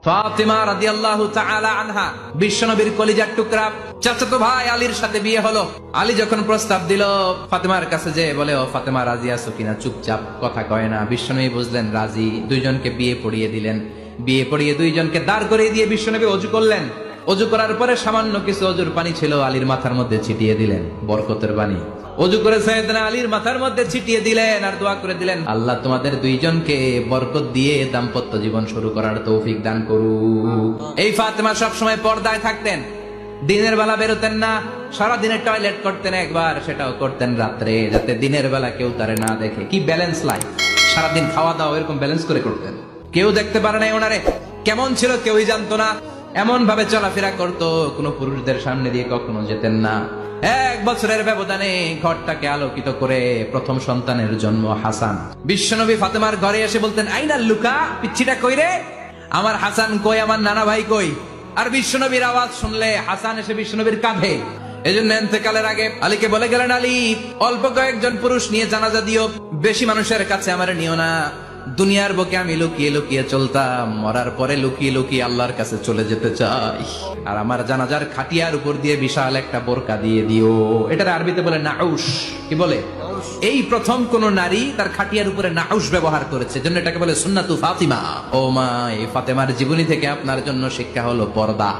ফাতিমা রাদিয়াল্লাহু তাআলা আনহা বিশ্বনবীর কলিজার টুকরা চাচাতো ভাই আলীর সাথে বিয়ে হলো। আলী যখন প্রস্তাব দিল ফাতেমার কাছে যে বলে, ও ফাতেমা রাজি আছো কিনা? চুপচাপ, কথা কয় না। বিশ্বনবী বুঝলেন রাজি, দুইজনকে বিয়ে পড়িয়ে দিলেন। বিয়ে পড়িয়ে দুইজনকে দাঁড় করিয়ে দিয়ে বিশ্বনবী ওযু করলেন। ওযু করার পরে সামান্য কিছু ওযুর পানি ছিল, আলীর মাথার মধ্যে ছিটিয়ে দিলেন, বরকতের পানি। ওযু করে সাইয়েদনা আলীর মাথার মধ্যে ছিটিয়ে দিলেন আর দোয়া করে দিলেন, আল্লাহ তোমাদের দুইজনকে বরকত দিয়ে দাম্পত্য জীবন শুরু করার তৌফিক দান করুক। এই ফাতেমা সব সময় পর্দায় থাকতেন, দিনের বেলা বেরোতেন না, সারা দিনে টয়লেট করতেন একবার, সেটাও করতেন রাত্রে, যাতে দিনের বেলা কেউ তারে না দেখে। কি ব্যালেন্স লাইফ! সারাদিন খাওয়া দাওয়া এরকম ব্যালেন্স করে করতেন, কেউ দেখতে পারে না ওনারে। কেমন ছিল কেউই জানতো না, এমন ভাবে চলাফেরা করতো, কোনো পুরুষদের সামনে দিয়ে কখনো যেতেন না। 1 বছরের ব্যবধানে ঘরটাকে আলোকিত করে প্রথম সন্তানের জন্ম হাসান। বিশ্বনবী ফাতেমার ঘরে এসে বলতেন, আইনাল লুকা, পিচ্ছিটা কই রে? আমার হাসান কই, আমার নানা ভাই কই? আর বিশ্বনবীর আওয়াজ শুনলে হাসান এসে বিশ্বনবীর কাঁধে। এজন্য ইন্তেকালের আগে আলীকে বলে গেলেন, আলী অল্প কয়েকজন পুরুষ নিয়ে জানাজা দিও, বেশি মানুষের কাছে আমার নিও না। দুনিয়ার বুকে আমি লুকিয়ে লুকিয়ে চলতাম, মরার পরে লুকিয়ে লুকিয়ে আল্লাহর কাছে চলে যেতে চাই। আর আমার জানাজার খাটিয়ার উপর দিয়ে বিশাল একটা বোরকা দিয়ে দিও। এটার আরবিতে বলে নাউশ। কি বলে? এই প্রথম কোন নারী তার খাটিয়ার উপরে নাউশ ব্যবহার করেছে, জন্য এটাকে বলে সুন্নাতু ফাতিমা। ও মা, এই ফাতেমার জীবনী থেকে আপনার জন্য শিক্ষা হলো পর্দা।